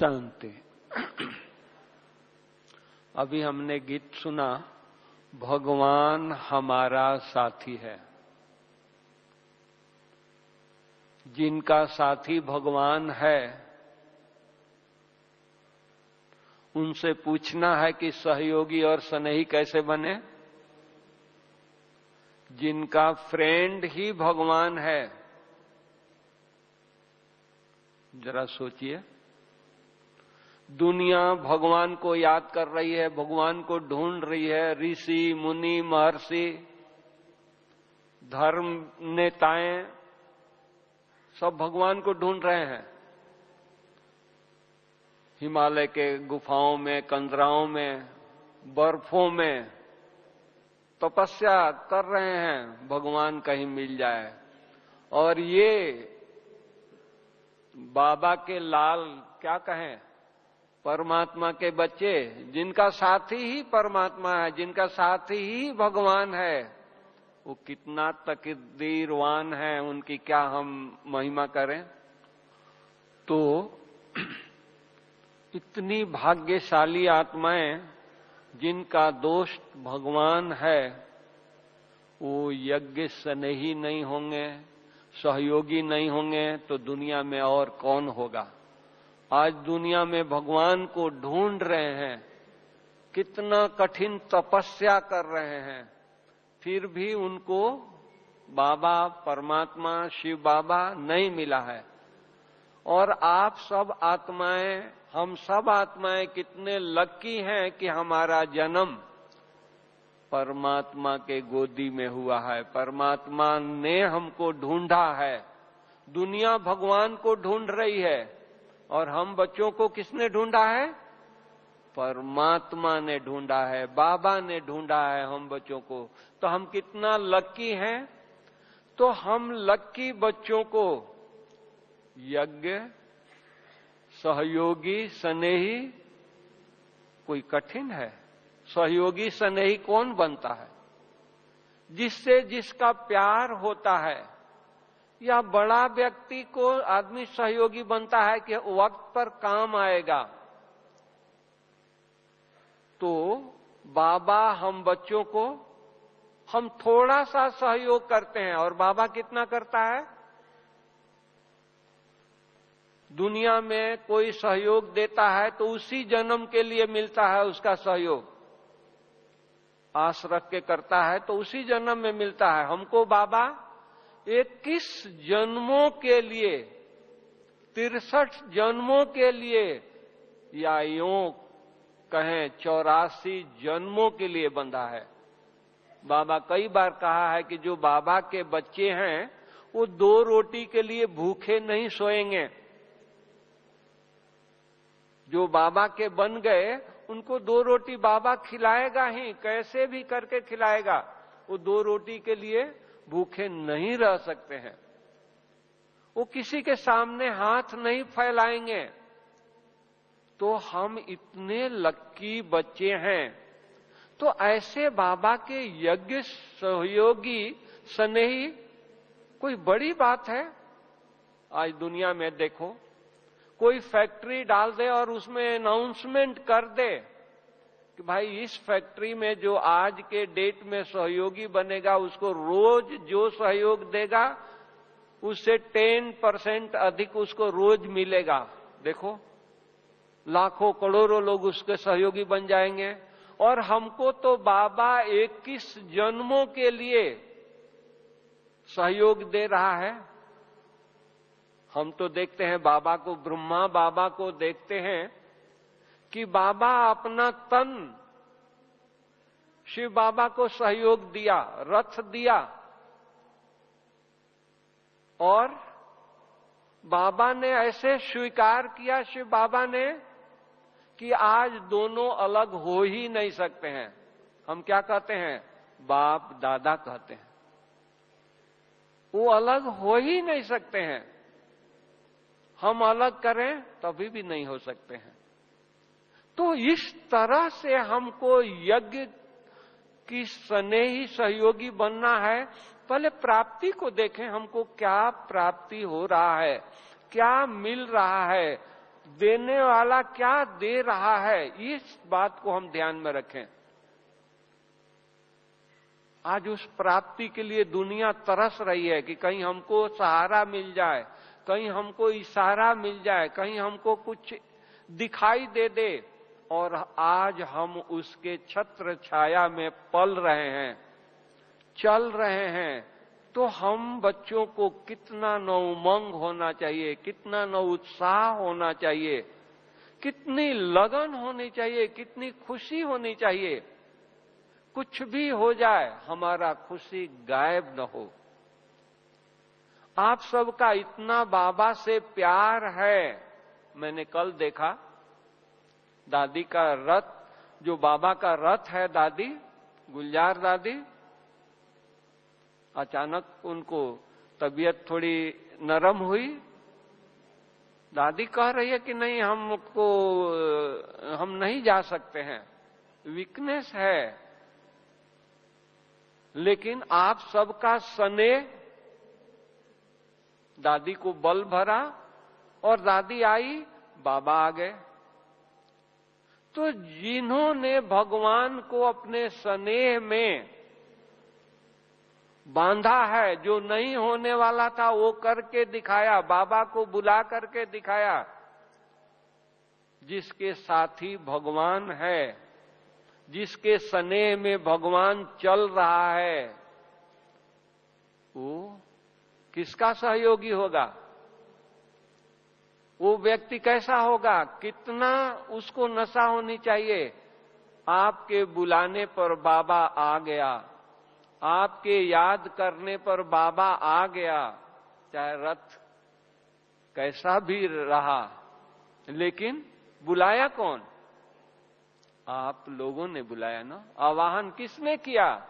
शांति। अभी हमने गीत सुना, भगवान हमारा साथी है। जिनका साथी भगवान है उनसे पूछना है कि सहयोगी और स्नेही कैसे बने। जिनका फ्रेंड ही भगवान है, जरा सोचिए, दुनिया भगवान को याद कर रही है, भगवान को ढूंढ रही है। ऋषि मुनि महर्षि धर्म नेताएं सब भगवान को ढूंढ रहे हैं। हिमालय के गुफाओं में, कंदराओं में, बर्फों में तपस्या कर रहे हैं, भगवान कहीं मिल जाए। और ये बाबा के लाल, क्या कहें, परमात्मा के बच्चे, जिनका साथी ही परमात्मा है, जिनका साथी ही भगवान है, वो कितना तकदीरवान है, उनकी क्या हम महिमा करें। तो इतनी भाग्यशाली आत्माएं जिनका दोस्त भगवान है, वो यज्ञ स्नेही नहीं होंगे, सहयोगी नहीं होंगे तो दुनिया में और कौन होगा। आज दुनिया में भगवान को ढूंढ रहे हैं, कितना कठिन तपस्या कर रहे हैं, फिर भी उनको बाबा परमात्मा शिव बाबा नहीं मिला है। और आप सब आत्माएं, हम सब आत्माएं कितने लकी हैं कि हमारा जन्म परमात्मा के गोदी में हुआ है। परमात्मा ने हमको ढूंढा है। दुनिया भगवान को ढूंढ रही है और हम बच्चों को किसने ढूंढा है? परमात्मा ने ढूंढा है, बाबा ने ढूंढा है हम बच्चों को। तो हम कितना लकी हैं। तो हम लकी बच्चों को यज्ञ, सहयोगी, स्नेही कोई कठिन है? सहयोगी स्नेही कौन बनता है? जिससे जिसका प्यार होता है। या बड़ा व्यक्ति को आदमी सहयोगी बनता है कि वक्त पर काम आएगा। तो बाबा हम बच्चों को, हम थोड़ा सा सहयोग करते हैं और बाबा कितना करता है। दुनिया में कोई सहयोग देता है तो उसी जन्म के लिए मिलता है उसका सहयोग। आस रख के करता है तो उसी जन्म में मिलता है। हमको बाबा 21 जन्मों के लिए, 63 जन्मों के लिए, या यूं कहें 84 जन्मों के लिए बंधा है। बाबा कई बार कहा है कि जो बाबा के बच्चे हैं वो 2 रोटी के लिए भूखे नहीं सोएंगे। जो बाबा के बन गए उनको 2 रोटी बाबा खिलाएगा ही, कैसे भी करके खिलाएगा। वो 2 रोटी के लिए भूखे नहीं रह सकते हैं। वो किसी के सामने हाथ नहीं फैलाएंगे। तो हम इतने लकी बच्चे हैं। तो ऐसे बाबा के यज्ञ, सहयोगी, स्नेही कोई बड़ी बात है? आज दुनिया में देखो, कोई फैक्ट्री डाल दे और उसमें अनाउंसमेंट कर दे कि भाई इस फैक्ट्री में जो आज के डेट में सहयोगी बनेगा उसको रोज जो सहयोग देगा उससे 10% अधिक उसको रोज मिलेगा। देखो, लाखों करोड़ों लोग उसके सहयोगी बन जाएंगे। और हमको तो बाबा 21 जन्मों के लिए सहयोग दे रहा है। हम तो देखते हैं बाबा को, ब्रह्मा बाबा को देखते हैं कि बाबा अपना तन शिव बाबा को सहयोग दिया, रथ दिया। और बाबा ने ऐसे स्वीकार किया, शिव बाबा ने, कि आज दोनों अलग हो ही नहीं सकते हैं। हम क्या कहते हैं? बाप दादा कहते हैं। वो अलग हो ही नहीं सकते हैं। हम अलग करें तभी भी नहीं हो सकते हैं। तो इस तरह से हमको यज्ञ की स्नेही सहयोगी बनना है। पहले प्राप्ति को देखें, हमको क्या प्राप्ति हो रहा है, क्या मिल रहा है। देने वाला क्या दे रहा है, इस बात को हम ध्यान में रखें। आज उस प्राप्ति के लिए दुनिया तरस रही है कि कहीं हमको सहारा मिल जाए, कहीं हमको इशारा मिल जाए, कहीं हमको कुछ दिखाई दे दे, और आज हम उसके छत्र छाया में पल रहे हैं, चल रहे हैं। तो हम बच्चों को कितना न उमंग होना चाहिए, कितना न उत्साह होना चाहिए, कितनी लगन होनी चाहिए, कितनी खुशी होनी चाहिए। कुछ भी हो जाए हमारा खुशी गायब न हो। आप सबका इतना बाबा से प्यार है। मैंने कल देखा दादी का रथ, जो बाबा का रथ है, दादी गुलजार दादी, अचानक उनको तबीयत थोड़ी नरम हुई। दादी कह रही है कि नहीं, हम नहीं जा सकते हैं, वीकनेस है। लेकिन आप सबका स्नेह दादी को बल भरा और दादी आई, बाबा आ गए। तो जिन्होंने भगवान को अपने स्नेह में बांधा है, जो नहीं होने वाला था वो करके दिखाया, बाबा को बुला करके दिखाया, जिसके साथी भगवान है, जिसके स्नेह में भगवान चल रहा है, वो किसका सहयोगी होगा? वो व्यक्ति कैसा होगा? कितना उसको नशा होनी चाहिए। आपके बुलाने पर बाबा आ गया, आपके याद करने पर बाबा आ गया, चाहे रथ कैसा भी रहा, लेकिन बुलाया कौन? आप लोगों ने बुलाया ना। आवाहन किसने किया?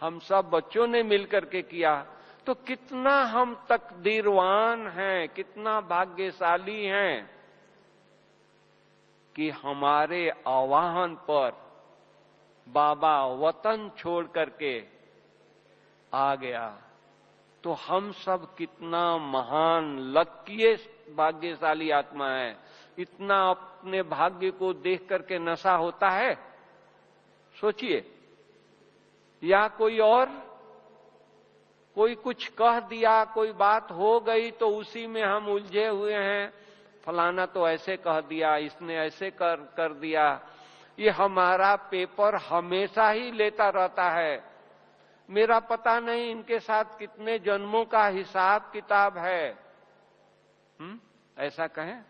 हम सब बच्चों ने मिलकर के किया। तो कितना हम तकदीरवान हैं, कितना भाग्यशाली हैं कि हमारे आवाहन पर बाबा वतन छोड़ करके आ गया। तो हम सब कितना महान लकीएस्ट भाग्यशाली आत्मा है। इतना अपने भाग्य को देख करके नशा होता है? सोचिए। या कोई कुछ कह दिया, कोई बात हो गई तो उसी में हम उलझे हुए हैं, फलाना तो ऐसे कह दिया, इसने ऐसे कर दिया। ये हमारा पेपर हमेशा ही लेता रहता है। मेरा पता नहीं इनके साथ कितने जन्मों का हिसाब किताब है। ऐसा कहें?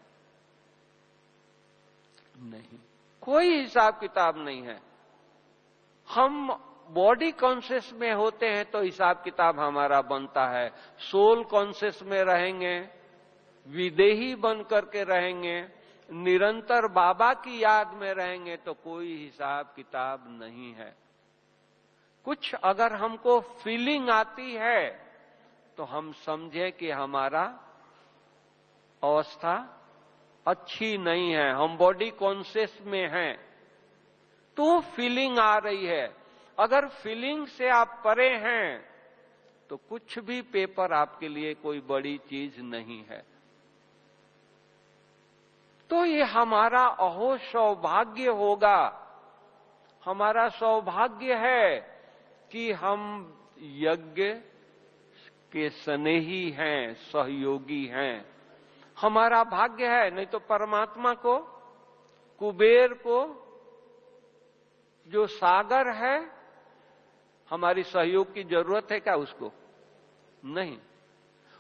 नहीं, कोई हिसाब किताब नहीं है। हम बॉडी कॉन्शियस में होते हैं तो हिसाब किताब हमारा बनता है। सोल कॉन्शियस में रहेंगे, विदेही बन करके रहेंगे, निरंतर बाबा की याद में रहेंगे तो कोई हिसाब किताब नहीं है। कुछ अगर हमको फीलिंग आती है तो हम समझे कि हमारा अवस्था अच्छी नहीं है, हम बॉडी कॉन्शियस में हैं, तो फीलिंग आ रही है। अगर फीलिंग से आप परे हैं तो कुछ भी पेपर आपके लिए कोई बड़ी चीज नहीं है। तो ये हमारा अहो सौभाग्य होगा, हमारा सौभाग्य है कि हम यज्ञ के स्नेही हैं, सहयोगी हैं। हमारा भाग्य है। नहीं तो परमात्मा को, कुबेर को, जो सागर है, हमारी सहयोग की जरूरत है क्या उसको? नहीं।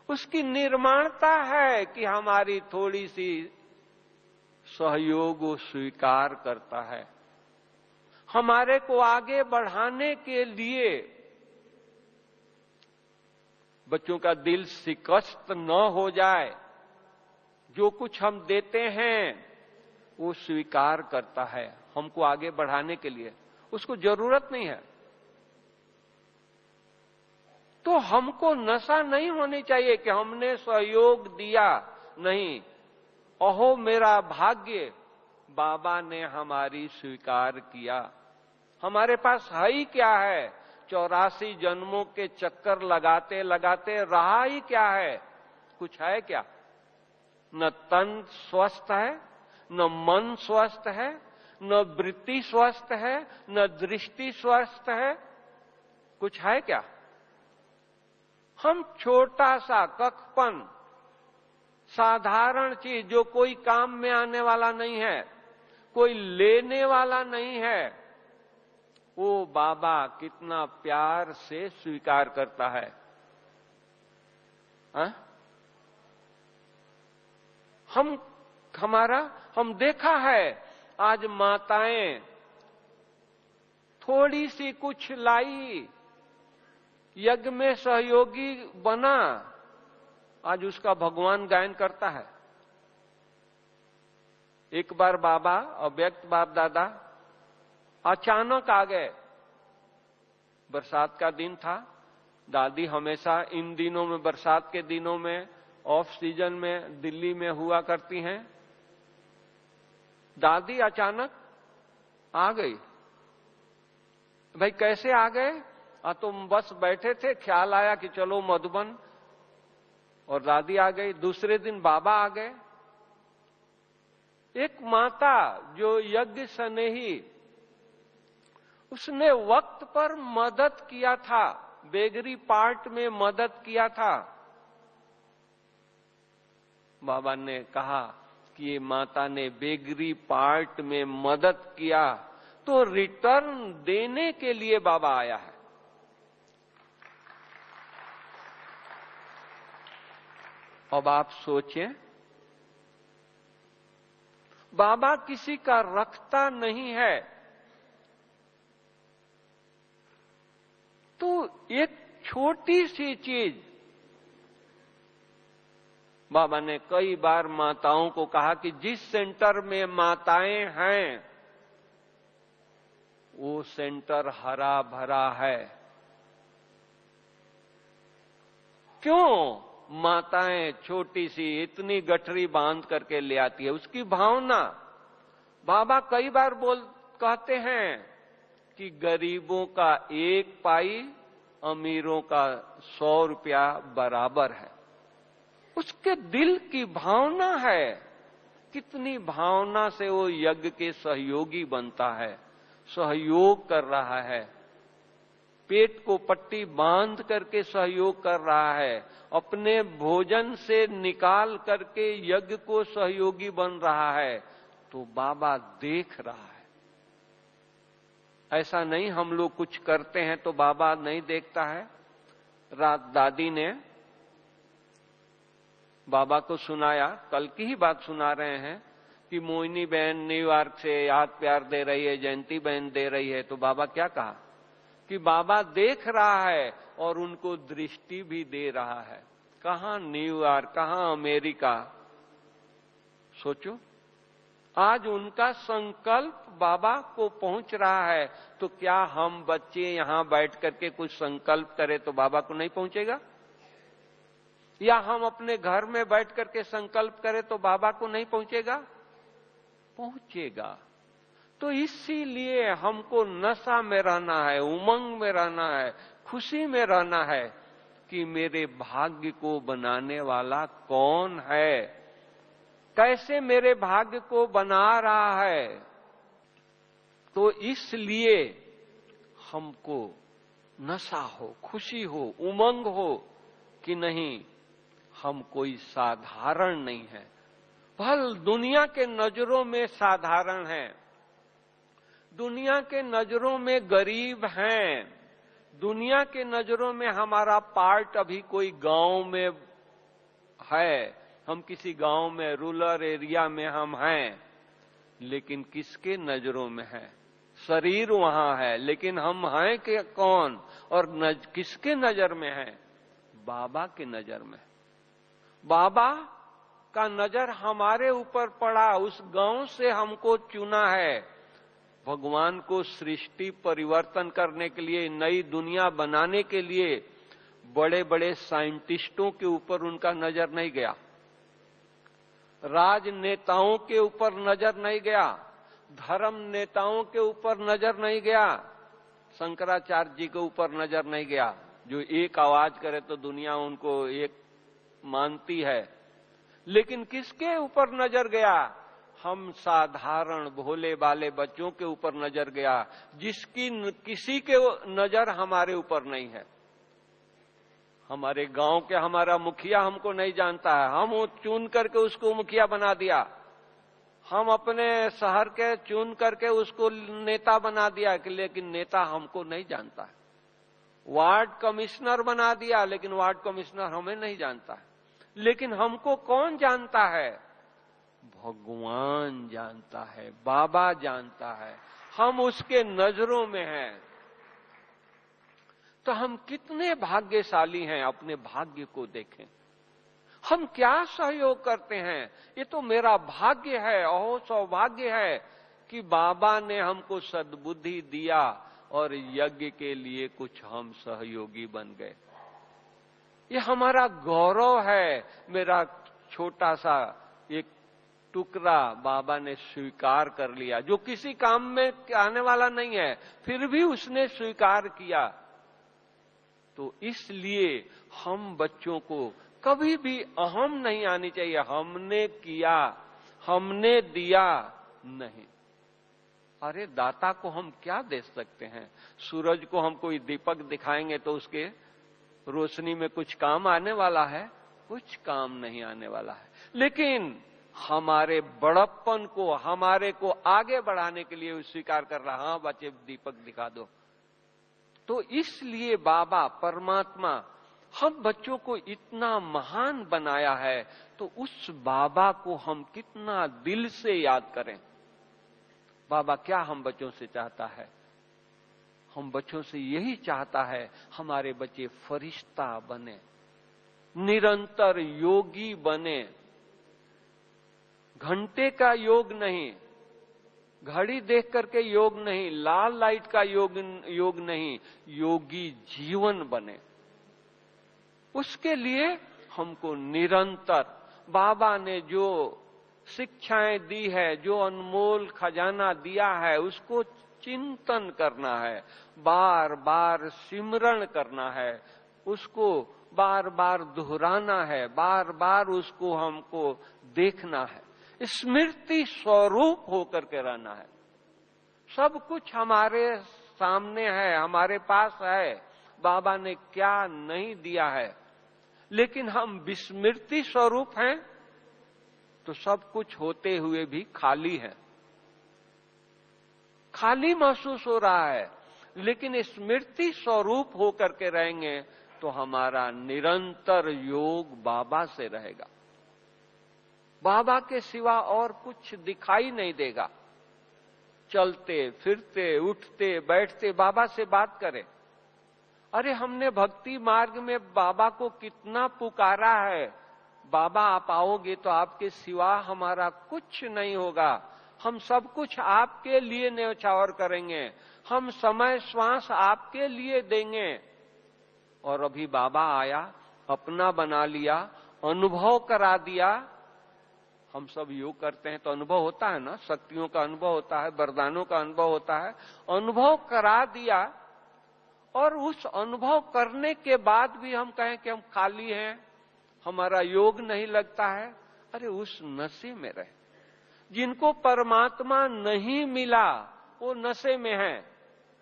उसकी निर्माणता है कि हमारी थोड़ी सी सहयोग वो स्वीकार करता है। हमारे को आगे बढ़ाने के लिए बच्चों का दिल शिकस्त न हो जाए, जो कुछ हम देते हैं वो स्वीकार करता है हमको आगे बढ़ाने के लिए। उसको जरूरत नहीं है। तो हमको नशा नहीं होनी चाहिए कि हमने सहयोग दिया। नहीं, अहो मेरा भाग्य, बाबा ने हमारी स्वीकार किया। हमारे पास है ही क्या है? 84 जन्मों के चक्कर लगाते लगाते रहा ही क्या है? कुछ है क्या? न तन स्वस्थ है, न मन स्वस्थ है, न वृत्ति स्वस्थ है, न दृष्टि स्वस्थ है। कुछ है क्या? हम छोटा सा कखपन, साधारण चीज जो कोई काम में आने वाला नहीं है, कोई लेने वाला नहीं है, वो बाबा कितना प्यार से स्वीकार करता है। हम देखा है आज माताएं थोड़ी सी कुछ लाई, यज्ञ में सहयोगी बना, आज उसका भगवान गायन करता है। एक बार बाबा अव्यक्त बाप दादा अचानक आ गए। बरसात का दिन था। दादी हमेशा इन दिनों में, बरसात के दिनों में, ऑफ सीजन में दिल्ली में हुआ करती हैं। दादी अचानक आ गई। भाई कैसे आ गए? तुम बस बैठे थे, ख्याल आया कि चलो मधुबन, और दादी आ गई। दूसरे दिन बाबा आ गए। एक माता जो यज्ञ स्नेही, उसने वक्त पर मदद किया था, बेगरी पार्ट में मदद किया था। बाबा ने कहा कि ये माता ने बेगरी पार्ट में मदद किया, तो रिटर्न देने के लिए बाबा आया है। अब आप सोचें, बाबा किसी का रखता नहीं है, तो एक छोटी सी चीज, बाबा ने कई बार माताओं को कहा कि जिस सेंटर में माताएं हैं वो सेंटर हरा भरा है। क्यों? माताएं छोटी सी इतनी गठरी बांध करके ले आती है, उसकी भावना। बाबा कई बार कहते हैं कि गरीबों का 1 पाई, अमीरों का 100 रुपया बराबर है। उसके दिल की भावना है। कितनी भावना से वो यज्ञ के सहयोगी बनता है, सहयोग कर रहा है, पेट को पट्टी बांध करके सहयोग कर रहा है, अपने भोजन से निकाल करके यज्ञ को सहयोगी बन रहा है, तो बाबा देख रहा है। ऐसा नहीं हम लोग कुछ करते हैं तो बाबा नहीं देखता है। रात दादी ने बाबा को सुनाया, कल की ही बात सुना रहे हैं कि मोहिनी बहन न्यूयॉर्क से याद प्यार दे रही है, जयंती बहन दे रही है, तो बाबा क्या कहा कि बाबा देख रहा है और उनको दृष्टि भी दे रहा है। कहां न्यूयॉर्क, कहां अमेरिका। सोचो, आज उनका संकल्प बाबा को पहुंच रहा है, तो क्या हम बच्चे यहां बैठ करके कुछ संकल्प करें तो बाबा को नहीं पहुंचेगा? या हम अपने घर में बैठ करके संकल्प करें तो बाबा को नहीं पहुंचेगा? पहुंचेगा। तो इसीलिए हमको नशा में रहना है, उमंग में रहना है, खुशी में रहना है कि मेरे भाग्य को बनाने वाला कौन है, कैसे मेरे भाग्य को बना रहा है। तो इसलिए हमको नशा हो, खुशी हो, उमंग हो कि नहीं, हम कोई साधारण नहीं है। भल दुनिया के नजरों में साधारण है, दुनिया के नजरों में गरीब हैं, दुनिया के नजरों में हमारा पार्ट अभी कोई गांव में है, हम किसी गांव में, रूरल एरिया में हम हैं, लेकिन किसके नजरों में है? शरीर वहां है, लेकिन हम हैं कि कौन? और किसके नजर में है? बाबा के नजर में। बाबा का नजर हमारे ऊपर पड़ा, उस गांव से हमको चुना है। भगवान को सृष्टि परिवर्तन करने के लिए, नई दुनिया बनाने के लिए बड़े बड़े साइंटिस्टों के ऊपर उनका नजर नहीं गया, राजनेताओं के ऊपर नजर नहीं गया, धर्म नेताओं के ऊपर नजर नहीं गया, शंकराचार्य जी के ऊपर नजर नहीं गया, जो एक आवाज करे तो दुनिया उनको एक मानती है। लेकिन किसके ऊपर नजर गया? हम साधारण भोले भाले बच्चों के ऊपर नजर गया, जिसकी किसी के नजर हमारे ऊपर नहीं है। हमारे गांव के हमारा मुखिया हमको नहीं जानता है, हम वो चुन करके उसको मुखिया बना दिया। हम अपने शहर के चुन करके उसको नेता बना दिया, लेकिन नेता हमको नहीं जानता है। वार्ड कमिश्नर बना दिया, लेकिन वार्ड कमिश्नर हमें नहीं जानता है। लेकिन हमको कौन जानता है? भगवान जानता है, बाबा जानता है, हम उसके नजरों में हैं। तो हम कितने भाग्यशाली हैं, अपने भाग्य को देखें। हम क्या सहयोग करते हैं? ये तो मेरा भाग्य है, अहो सौभाग्य है कि बाबा ने हमको सद्बुद्धि दिया और यज्ञ के लिए कुछ हम सहयोगी बन गए। ये हमारा गौरव है। मेरा छोटा सा एक टुकड़ा बाबा ने स्वीकार कर लिया, जो किसी काम में आने वाला नहीं है, फिर भी उसने स्वीकार किया। तो इसलिए हम बच्चों को कभी भी अहम नहीं आनी चाहिए। हमने किया, हमने दिया नहीं। अरे दाता को हम क्या दे सकते हैं? सूरज को हम कोई दीपक दिखाएंगे तो उसके रोशनी में कुछ काम आने वाला है? कुछ काम नहीं आने वाला है। लेकिन हमारे बड़प्पन को, हमारे को आगे बढ़ाने के लिए स्वीकार कर रहा, हाँ बच्चे दीपक दिखा दो। तो इसलिए बाबा परमात्मा हम बच्चों को इतना महान बनाया है, तो उस बाबा को हम कितना दिल से याद करें। बाबा क्या हम बच्चों से चाहता है? हम बच्चों से यही चाहता है हमारे बच्चे फरिश्ता बने, निरंतर योगी बने। घंटे का योग नहीं, घड़ी देख करके योग नहीं, लाल लाइट का योग नहीं, योगी जीवन बने। उसके लिए हमको निरंतर बाबा ने जो शिक्षाएं दी है, जो अनमोल खजाना दिया है, उसको चिंतन करना है, बार बार सिमरण करना है, उसको बार बार दोहराना है, बार बार उसको हमको देखना है, स्मृति स्वरूप होकर के रहना है। सब कुछ हमारे सामने है, हमारे पास है, बाबा ने क्या नहीं दिया है, लेकिन हम विस्मृति स्वरूप हैं, तो सब कुछ होते हुए भी खाली है, खाली महसूस हो रहा है। लेकिन स्मृति स्वरूप होकर के रहेंगे तो हमारा निरंतर योग बाबा से रहेगा। बाबा के सिवा और कुछ दिखाई नहीं देगा। चलते फिरते उठते बैठते बाबा से बात करें। अरे हमने भक्ति मार्ग में बाबा को कितना पुकारा है, बाबा आप आओगे तो आपके सिवा हमारा कुछ नहीं होगा, हम सब कुछ आपके लिए न्यौछावर करेंगे, हम समय श्वास आपके लिए देंगे। और अभी बाबा आया, अपना बना लिया, अनुभव करा दिया। हम सब योग करते हैं तो अनुभव होता है ना, शक्तियों का अनुभव होता है, वरदानों का अनुभव होता है। अनुभव करा दिया और उस अनुभव करने के बाद भी हम कहें कि हम खाली हैं, हमारा योग नहीं लगता है। अरे उस नशे में रहे। जिनको परमात्मा नहीं मिला वो नशे में है।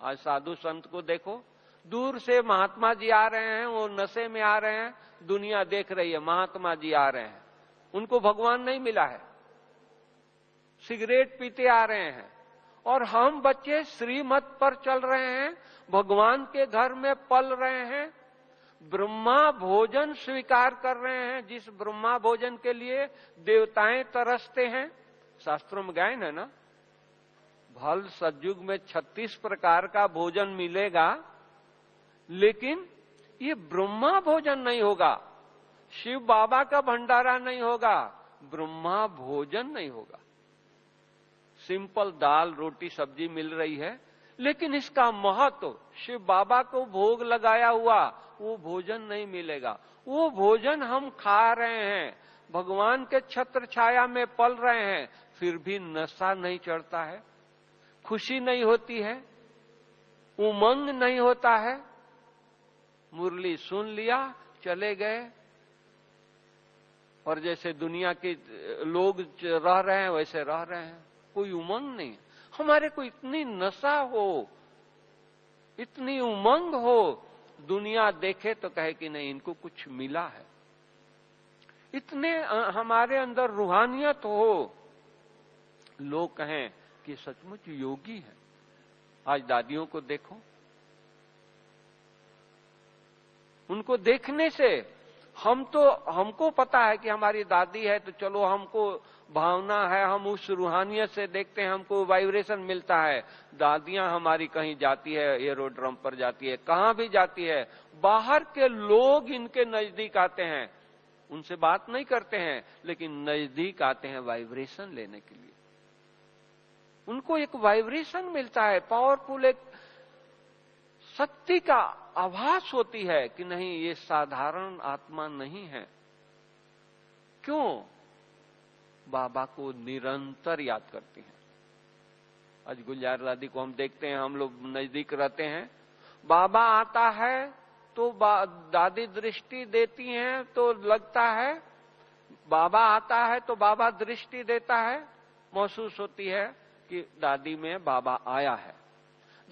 आज साधु संत को देखो, दूर से महात्मा जी आ रहे हैं, वो नशे में आ रहे हैं, दुनिया देख रही है महात्मा जी आ रहे हैं, उनको भगवान नहीं मिला है, सिगरेट पीते आ रहे हैं। और हम बच्चे श्रीमत पर चल रहे हैं, भगवान के घर में पल रहे हैं, ब्रह्मा भोजन स्वीकार कर रहे हैं, जिस ब्रह्मा भोजन के लिए देवताएं तरसते हैं। शास्त्रों में गायन है ना, भल सतयुग में 36 प्रकार का भोजन मिलेगा, लेकिन ये ब्रह्मा भोजन नहीं होगा, शिव बाबा का भंडारा नहीं होगा, ब्रह्मा भोजन नहीं होगा। सिंपल दाल रोटी सब्जी मिल रही है, लेकिन इसका महत्व शिव बाबा को भोग लगाया हुआ वो भोजन नहीं मिलेगा। वो भोजन हम खा रहे हैं, भगवान के छत्र छाया में पल रहे हैं, फिर भी नशा नहीं चढ़ता है, खुशी नहीं होती है, उमंग नहीं होता है। मुरली सुन लिया, चले गए, और जैसे दुनिया के लोग रह रहे हैं वैसे रह रहे हैं, कोई उमंग नहीं। हमारे को इतनी नशा हो, इतनी उमंग हो, दुनिया देखे तो कहे कि नहीं इनको कुछ मिला है। इतने हमारे अंदर रूहानियत हो, लोग कहें कि सचमुच योगी है। आज दादियों को देखो, उनको देखने से हमको पता है कि हमारी दादी है, तो चलो हमको भावना है, हम उस रूहानियत से देखते हैं, हमको वाइब्रेशन मिलता है। दादियां हमारी कहीं जाती है, एरोड्रम पर जाती है, कहां भी जाती है, बाहर के लोग इनके नजदीक आते हैं, उनसे बात नहीं करते हैं, लेकिन नजदीक आते हैं वाइब्रेशन लेने के लिए। उनको एक वाइब्रेशन मिलता है, पावरफुल एक शक्ति का आभास होती है कि नहीं ये साधारण आत्मा नहीं है। क्यों? बाबा को निरंतर याद करती हैं। आज गुलजार दादी को हम देखते हैं, हम लोग नजदीक रहते हैं, बाबा आता है तो दादी दृष्टि देती हैं, तो लगता है बाबा आता है तो बाबा दृष्टि देता है, महसूस होती है कि दादी में बाबा आया है।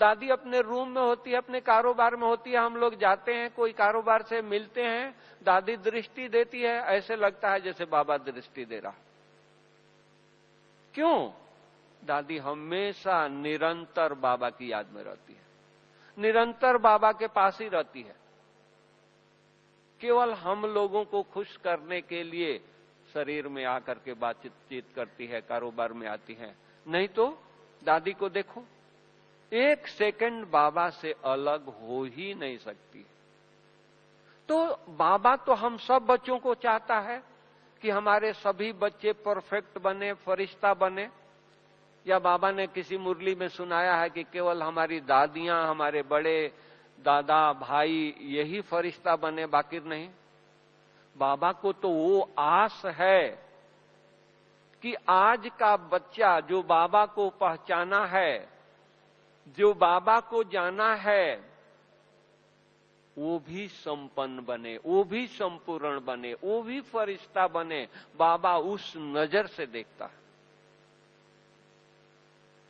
दादी अपने रूम में होती है, अपने कारोबार में होती है, हम लोग जाते हैं, कोई कारोबार से मिलते हैं, दादी दृष्टि देती है, ऐसे लगता है जैसे बाबा दृष्टि दे रहा। क्यों? दादी हमेशा निरंतर बाबा की याद में रहती है, निरंतर बाबा के पास ही रहती है। केवल हम लोगों को खुश करने के लिए शरीर में आकर के बातचीत करती है, कारोबार में आती है, नहीं तो दादी को देखो, एक सेकंड बाबा से अलग हो ही नहीं सकती। तो बाबा तो हम सब बच्चों को चाहता है कि हमारे सभी बच्चे परफेक्ट बने, फरिश्ता बने। या बाबा ने किसी मुरली में सुनाया है कि केवल हमारी दादियां, हमारे बड़े दादा भाई यही फरिश्ता बने, बाकी नहीं। बाबा को तो वो आस है कि आज का बच्चा जो बाबा को पहचाना है, जो बाबा को जाना है, वो भी संपन्न बने, वो भी संपूर्ण बने, वो भी फरिश्ता बने। बाबा उस नजर से देखता है।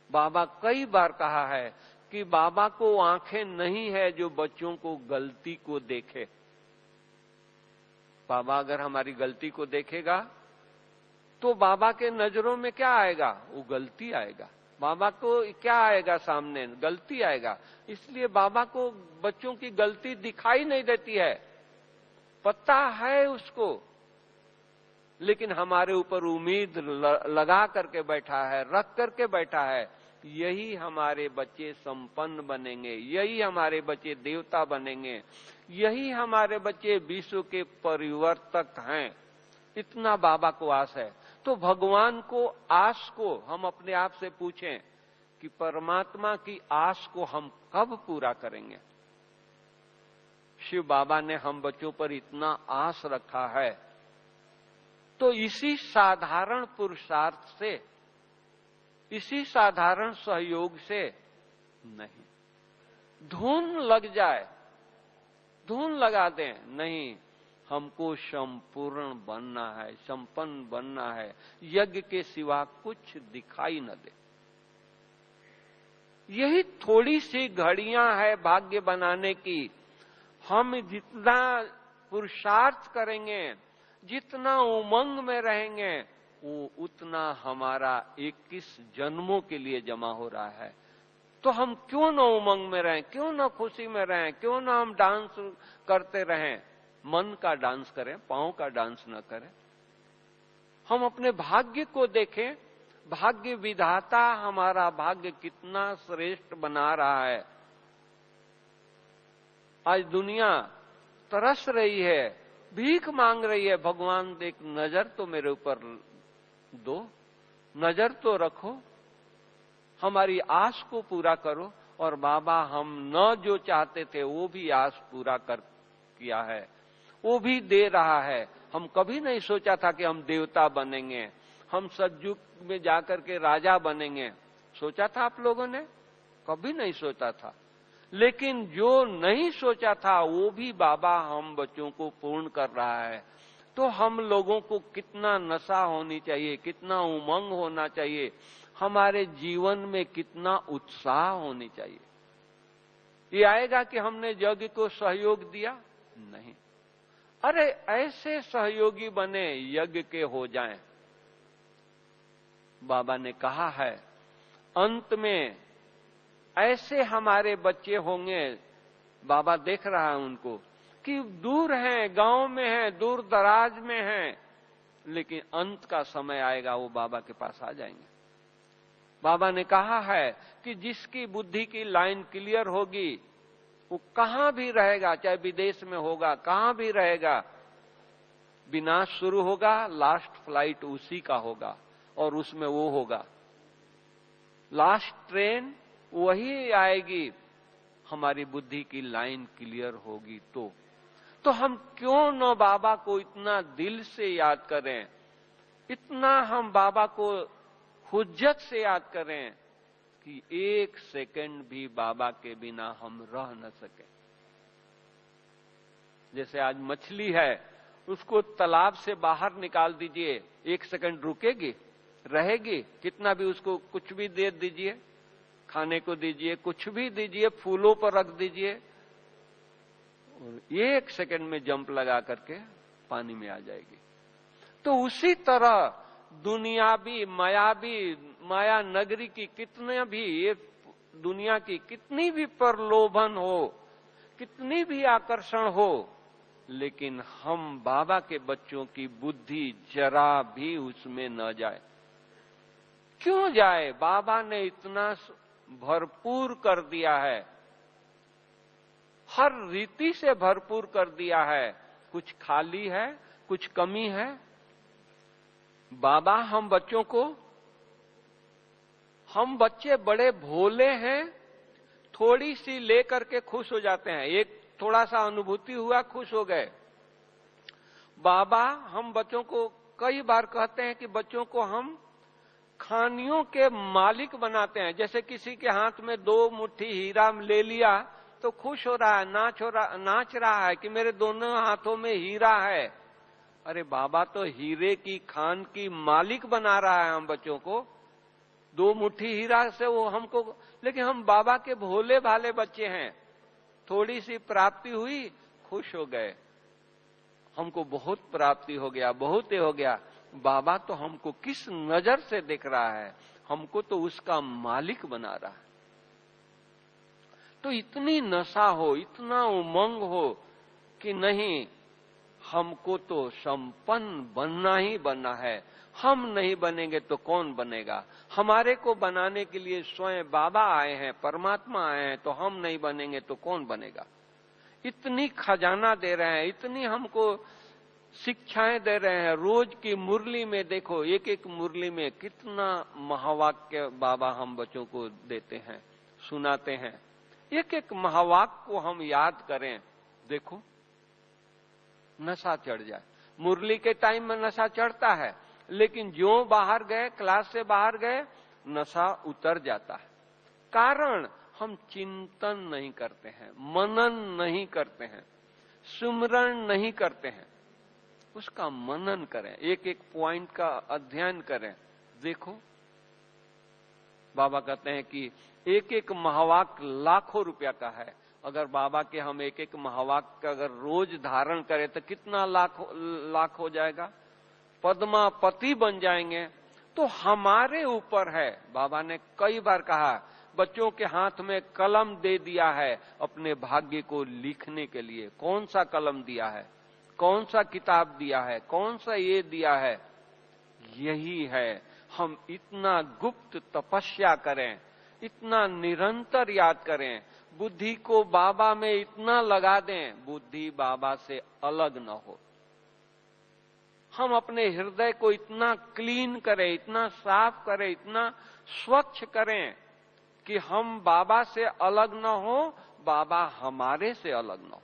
बाबा कई बार कहा है कि बाबा को आंखें नहीं है जो बच्चों को गलती को देखे। बाबा अगर हमारी गलती को देखेगा तो बाबा के नजरों में क्या आएगा? वो गलती आएगा। बाबा को क्या आएगा सामने? गलती आएगा। इसलिए बाबा को बच्चों की गलती दिखाई नहीं देती है, पता है उसको, लेकिन हमारे ऊपर उम्मीद लगा करके बैठा है, रख करके बैठा है, यही हमारे बच्चे संपन्न बनेंगे, यही हमारे बच्चे देवता बनेंगे, यही हमारे बच्चे विश्व के परिवर्तक हैं। इतना बाबा को आस है। तो भगवान को आस को हम अपने आप से पूछें कि परमात्मा की आस को हम कब पूरा करेंगे? शिव बाबा ने हम बच्चों पर इतना आस रखा है, तो इसी साधारण पुरुषार्थ से, इसी साधारण सहयोग से नहीं, धुन लग जाए, धुन लगा दें, नहीं, हमको संपूर्ण बनना है, संपन्न बनना है, यज्ञ के सिवा कुछ दिखाई न दे। यही थोड़ी सी घड़ियां है भाग्य बनाने की। हम जितना पुरुषार्थ करेंगे, जितना उमंग में रहेंगे, वो उतना हमारा 21 जन्मों के लिए जमा हो रहा है। तो हम क्यों न उमंग में रहें, क्यों न खुशी में रहें, क्यों न हम डांस करते रहें? मन का डांस करें, पांव का डांस न करें। हम अपने भाग्य को देखें, भाग्य विधाता हमारा भाग्य कितना श्रेष्ठ बना रहा है। आज दुनिया तरस रही है, भीख मांग रही है, भगवान एक नजर तो मेरे ऊपर दो, नजर तो रखो, हमारी आस को पूरा करो। और बाबा हम न जो चाहते थे वो भी आस पूरा कर किया है, वो भी दे रहा है। हम कभी नहीं सोचा था कि हम देवता बनेंगे, हम सतयुग में जाकर के राजा बनेंगे। सोचा था आप लोगों ने? कभी नहीं सोचा था। लेकिन जो नहीं सोचा था वो भी बाबा हम बच्चों को पूर्ण कर रहा है। तो हम लोगों को कितना नशा होनी चाहिए, कितना उमंग होना चाहिए, हमारे जीवन में कितना उत्साह होनी चाहिए। ये आएगा कि हमने यज्ञ को सहयोग दिया? नहीं। अरे ऐसे सहयोगी बने यज्ञ के हो जाएं। बाबा ने कहा है अंत में ऐसे हमारे बच्चे होंगे, बाबा देख रहा है उनको कि दूर हैं, गांव में हैं, दूर दराज में हैं, लेकिन अंत का समय आएगा वो बाबा के पास आ जाएंगे। बाबा ने कहा है कि जिसकी बुद्धि की लाइन क्लियर होगी वो कहां भी रहेगा, चाहे विदेश में होगा, कहां भी रहेगा, विनाश शुरू होगा, लास्ट फ्लाइट उसी का होगा और उसमें वो होगा। लास्ट ट्रेन वही आएगी, हमारी बुद्धि की लाइन क्लियर होगी। तो हम क्यों न बाबा को इतना दिल से याद करें, इतना हम बाबा को हुज्जत से याद करें कि एक सेकंड भी बाबा के बिना हम रह न सके। जैसे आज मछली है, उसको तालाब से बाहर निकाल दीजिए, एक सेकंड रुकेगी, रहेगी? कितना भी उसको कुछ भी दे दीजिए, खाने को दीजिए, कुछ भी दीजिए, फूलों पर रख दीजिए, और एक सेकंड में जंप लगा करके पानी में आ जाएगी। तो उसी तरह दुनियावी माया नगरी की कितने भी, ये दुनिया की कितनी भी प्रलोभन हो, कितनी भी आकर्षण हो, लेकिन हम बाबा के बच्चों की बुद्धि जरा भी उसमें न जाए। क्यों जाए? बाबा ने इतना भरपूर कर दिया है, हर रीति से भरपूर कर दिया है। कुछ खाली है, कुछ कमी है? बाबा हम बच्चों को, हम बच्चे बड़े भोले हैं, थोड़ी सी लेकर के खुश हो जाते हैं, एक थोड़ा सा अनुभूति हुआ, खुश हो गए। बाबा हम बच्चों को कई बार कहते हैं कि बच्चों को हम खानियों के मालिक बनाते हैं। जैसे किसी के हाथ में 2 मुट्ठी हीरा ले लिया तो खुश हो रहा है, नाच रहा है कि मेरे दोनों हाथों में हीरा है। अरे बाबा तो हीरे की खान की मालिक बना रहा है हम बच्चों को, 2 मुट्ठी हीरा से वो हमको, लेकिन हम बाबा के भोले भाले बच्चे हैं, थोड़ी सी प्राप्ति हुई, खुश हो गए, हमको बहुत प्राप्ति हो गया, बहुत हो गया। बाबा तो हमको किस नजर से देख रहा है, हमको तो उसका मालिक बना रहा है। तो इतनी नशा हो, इतना उमंग हो कि नहीं, हमको तो संपन्न बनना ही बनना है, हम नहीं बनेंगे तो कौन बनेगा? हमारे को बनाने के लिए स्वयं बाबा आए हैं, परमात्मा आए हैं, तो हम नहीं बनेंगे तो कौन बनेगा? इतनी खजाना दे रहे हैं, इतनी हमको शिक्षाएं दे रहे हैं। रोज की मुरली में देखो, एक एक मुरली में कितना महावाक्य बाबा हम बच्चों को देते हैं, सुनाते हैं। एक एक महावाक्य को हम याद करें, देखो नशा चढ़ जाए। मुरली के टाइम में नशा चढ़ता है, लेकिन जो बाहर गए, क्लास से बाहर गए, नशा उतर जाता है। कारण हम चिंतन नहीं करते हैं, मनन नहीं करते हैं, सुमरण नहीं करते हैं। उसका मनन करें, एक एक पॉइंट का अध्ययन करें। देखो बाबा कहते हैं कि एक एक महावाक्य लाखों रुपया का है। अगर बाबा के हम एक एक महावाक्य अगर रोज धारण करें तो कितना लाख हो जाएगा, पद्मापति बन जाएंगे। तो हमारे ऊपर है। बाबा ने कई बार कहा, बच्चों के हाथ में कलम दे दिया है अपने भाग्य को लिखने के लिए। कौन सा कलम दिया है, कौन सा किताब दिया है, कौन सा ये दिया है? यही है। हम इतना गुप्त तपस्या करें, इतना निरंतर याद करें, बुद्धि को बाबा में इतना लगा दें, बुद्धि बाबा से अलग न हो। हम अपने हृदय को इतना क्लीन करें, इतना साफ करें, इतना स्वच्छ करें कि हम बाबा से अलग न हो, बाबा हमारे से अलग न हो।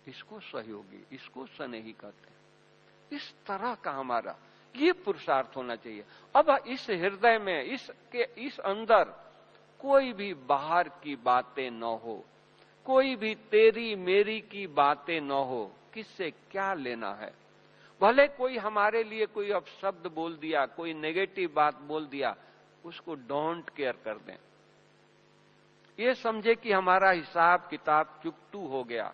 इसको सहयोगी, इसको स्नेही कहते हैं। इस तरह का हमारा ये पुरुषार्थ होना चाहिए। अब इस हृदय में, इस अंदर कोई भी बाहर की बातें न हो, कोई भी तेरी मेरी की बातें न हो। किससे क्या लेना है। भले कोई हमारे लिए कोई अपशब्द बोल दिया, कोई नेगेटिव बात बोल दिया, उसको डोंट केयर कर दें। ये समझे कि हमारा हिसाब किताब चुकतू हो गया।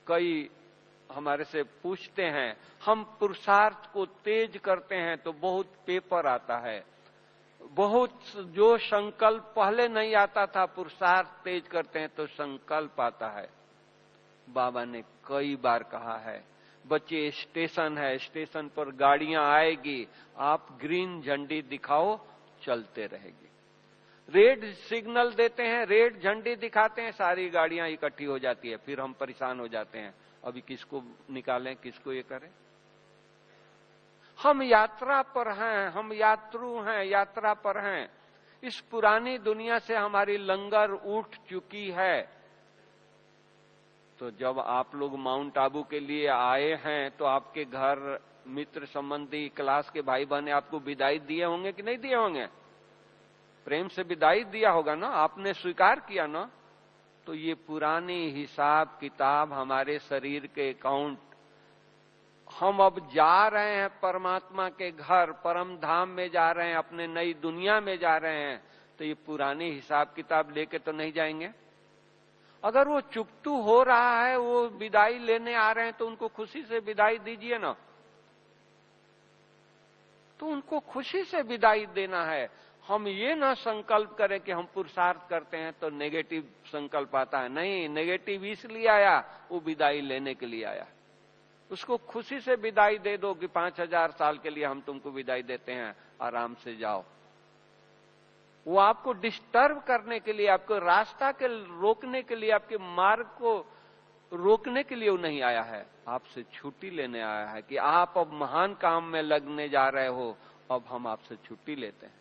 कई हमारे से पूछते हैं, हम पुरुषार्थ को तेज करते हैं तो बहुत पेपर आता है, बहुत जो संकल्प पहले नहीं आता था, पुरुषार्थ तेज करते हैं तो संकल्प आता है। बाबा ने कई बार कहा है, बच्चे स्टेशन है, स्टेशन पर गाड़ियां आएगी, आप ग्रीन झंडी दिखाओ, चलते रहेगी। रेड सिग्नल देते हैं, रेड झंडी दिखाते हैं, सारी गाड़ियां इकट्ठी हो जाती है, फिर हम परेशान हो जाते हैं, अभी किसको निकालें, किसको ये करें। हम यात्रा पर हैं, हम यात्रु हैं, यात्रा पर हैं। इस पुरानी दुनिया से हमारी लंगर उठ चुकी है। तो जब आप लोग माउंट आबू के लिए आए हैं तो आपके घर मित्र संबंधी क्लास के भाई बहन आपको विदाई दिए होंगे कि नहीं दिए होंगे? प्रेम से विदाई दिया होगा ना, आपने स्वीकार किया ना। तो ये पुरानी हिसाब किताब हमारे शरीर के अकाउंट, हम अब जा रहे हैं परमात्मा के घर, परम धाम में जा रहे हैं, अपने नई दुनिया में जा रहे हैं, तो ये पुरानी हिसाब किताब लेके तो नहीं जाएंगे। अगर वो चुकतू हो रहा है, वो विदाई लेने आ रहे हैं, तो उनको खुशी से विदाई दीजिए ना। तो उनको खुशी से विदाई देना है। हम ये ना संकल्प करें कि हम पुरुषार्थ करते हैं तो नेगेटिव संकल्प आता है। नहीं, नेगेटिव इसलिए आया, वो विदाई लेने के लिए आया। उसको खुशी से विदाई दे दो कि 5000 साल के लिए हम तुमको विदाई देते हैं, आराम से जाओ। वो आपको डिस्टर्ब करने के लिए, आपको रास्ता के रोकने के लिए, आपके मार्ग को रोकने के लिए वो नहीं आया है, आपसे छुट्टी लेने आया है कि आप अब महान काम में लगने जा रहे हो, अब हम आपसे छुट्टी लेते हैं।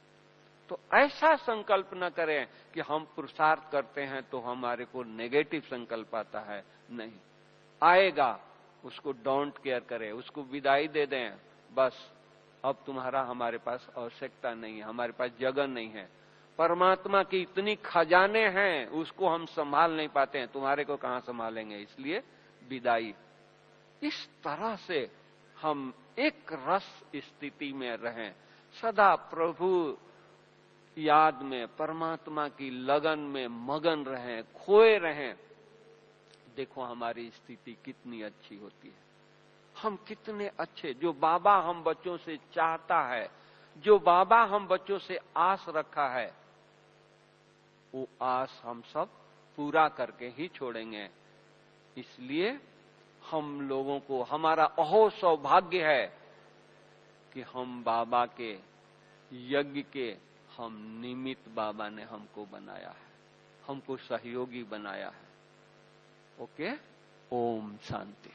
तो ऐसा संकल्प न करें कि हम पुरुषार्थ करते हैं तो हमारे को नेगेटिव संकल्प आता है। नहीं आएगा, उसको डोंट केयर करें, उसको विदाई दे दें, बस अब तुम्हारा हमारे पास आवश्यकता नहीं है, हमारे पास जगह नहीं है। परमात्मा की इतनी खजाने हैं, उसको हम संभाल नहीं पाते हैं, तुम्हारे को कहां संभालेंगे, इसलिए विदाई। इस तरह से हम एक रस स्थिति में रहें, सदा प्रभु याद में, परमात्मा की लगन में मगन रहें, खोए रहें। देखो हमारी स्थिति कितनी अच्छी होती है, हम कितने अच्छे। जो बाबा हम बच्चों से चाहता है, जो बाबा हम बच्चों से आस रखा है, वो आस हम सब पूरा करके ही छोड़ेंगे। इसलिए हम लोगों को, हमारा अहो सौभाग्य है कि हम बाबा के यज्ञ के हम निमित्त बाबा ने हमको बनाया है, हमको सहयोगी बनाया है। ओके, ओम शांति।